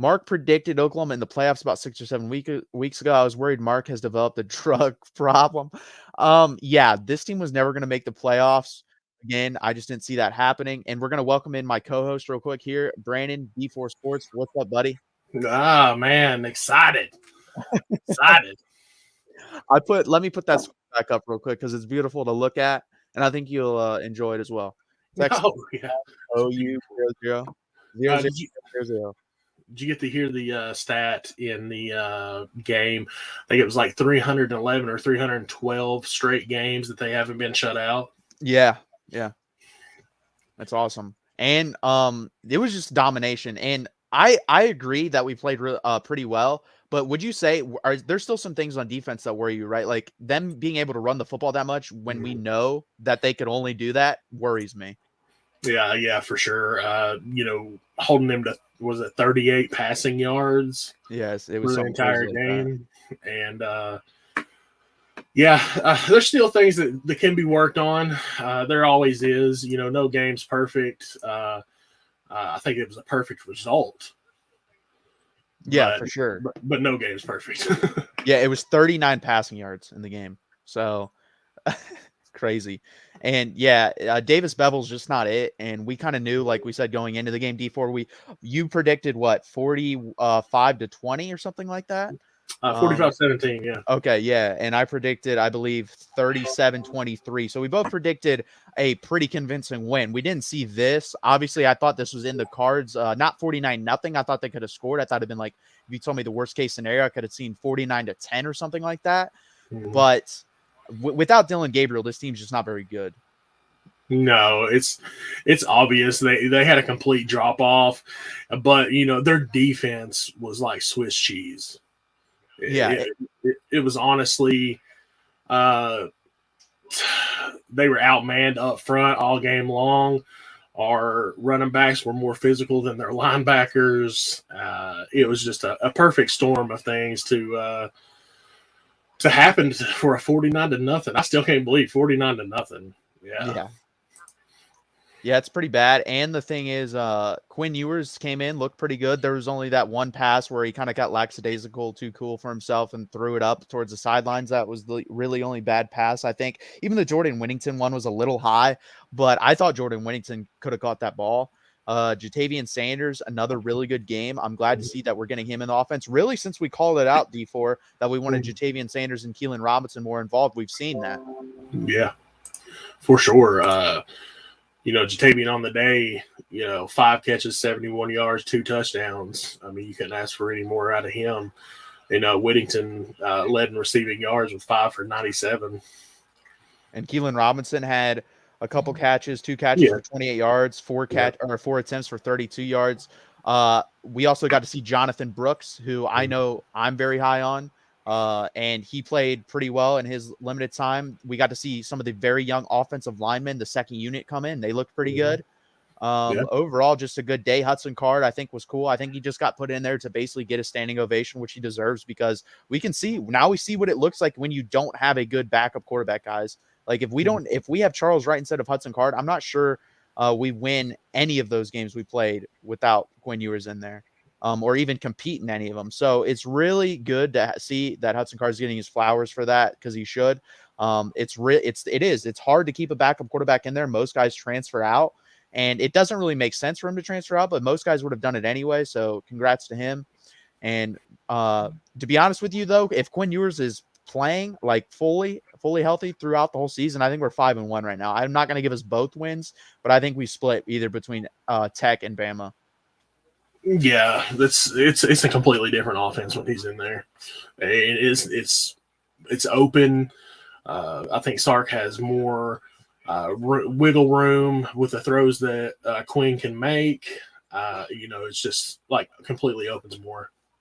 Mark predicted Oklahoma in the playoffs about 6 or 7 weeks ago. I was worried Mark has developed a drug problem. Yeah, this team was never going to make the playoffs. Again, I just didn't see that happening. And we're going to welcome in my co-host real quick here, Brandon, D4 Sports. What's up, buddy? Ah, man, excited. Excited. Let me put that back up real quick because it's beautiful to look at, and I think you'll enjoy it as well. It's Oh, yeah. OU 0-0. Did you get to hear the stat in the game? I think it was like 311 or 312 straight games that they haven't been shut out. Yeah. That's awesome. And it was just domination. And I agree that we played pretty well. But would you say there's still some things on defense that worry you, right? Like them being able to run the football that much when we know that they could only do that worries me. Yeah, for sure. Holding them to, was it 38 passing yards? Yes, it was the entire game. And there's still things that can be worked on. There always is. No game's perfect. I think it was a perfect result. Yeah, for sure. But no game's perfect. Yeah, it was 39 passing yards in the game. So crazy. And yeah, Davis Bevel's just not it. And we kind of knew, like we said, going into the game, D4, you predicted what, 45-20 or something like that? 45-17, yeah. Okay, yeah. And I predicted, I believe, 37-23. So we both predicted a pretty convincing win. We didn't see this. Obviously, I thought this was in the cards. Not 49-0. I thought they could have scored. I thought it'd been like, if you told me the worst case scenario, I could have seen 49-10 or something like that. Mm-hmm. But without Dylan Gabriel, this team's just not very good. No, it's obvious they had a complete drop off, but their defense was like Swiss cheese. Yeah, it was honestly, they were outmanned up front all game long. Our running backs were more physical than their linebackers. It was just a perfect storm of things to happen for a 49-0. I still can't believe 49-0. Yeah, it's pretty bad. And the thing is, Quinn Ewers came in, looked pretty good. There was only that one pass where he kind of got lackadaisical, too cool for himself, and threw it up towards the sidelines. That was the really only bad pass, I think. Even the Jordan Whittington one was a little high, but I thought Jordan Whittington could have caught that ball. Jatavian Sanders, another really good game. I'm glad to see that we're getting him in the offense. Really, since we called it out, D4, that we wanted Jatavian Sanders and Keelan Robinson more involved, we've seen that. Yeah, for sure. Jatavian on the day, 5 catches, 71 yards, 2 touchdowns. I mean, you couldn't ask for any more out of him. Whittington led in receiving yards with 5 for 97. And Keelan Robinson had a couple catches, 2 catches for 28 yards, 4 attempts for 32 yards. We also got to see Jonathan Brooks, who I know I'm very high on. And he played pretty well in his limited time. We got to see some of the very young offensive linemen, the second unit, come in. They looked pretty good. Overall, just a good day. Hudson Card, I think, was cool. I think he just got put in there to basically get a standing ovation, which he deserves, because we see what it looks like when you don't have a good backup quarterback, guys. Like if we have Charles Wright instead of Hudson Card, I'm not sure we win any of those games we played without Quinn Ewers in there. Or even compete in any of them. So it's really good to see that Hudson Card's getting his flowers for that, because he should. It's hard to keep a backup quarterback in there. Most guys transfer out, and it doesn't really make sense for him to transfer out, but most guys would have done it anyway. So congrats to him. And to be honest with you, though, if Quinn Ewers is playing like fully healthy throughout the whole season, I think we're 5-1 right now. I'm not going to give us both wins, but I think we split either between Tech and Bama. Yeah, it's a completely different offense when he's in there. It's open. I think Sark has more wiggle room with the throws that Quinn can make. It's just like completely opens more.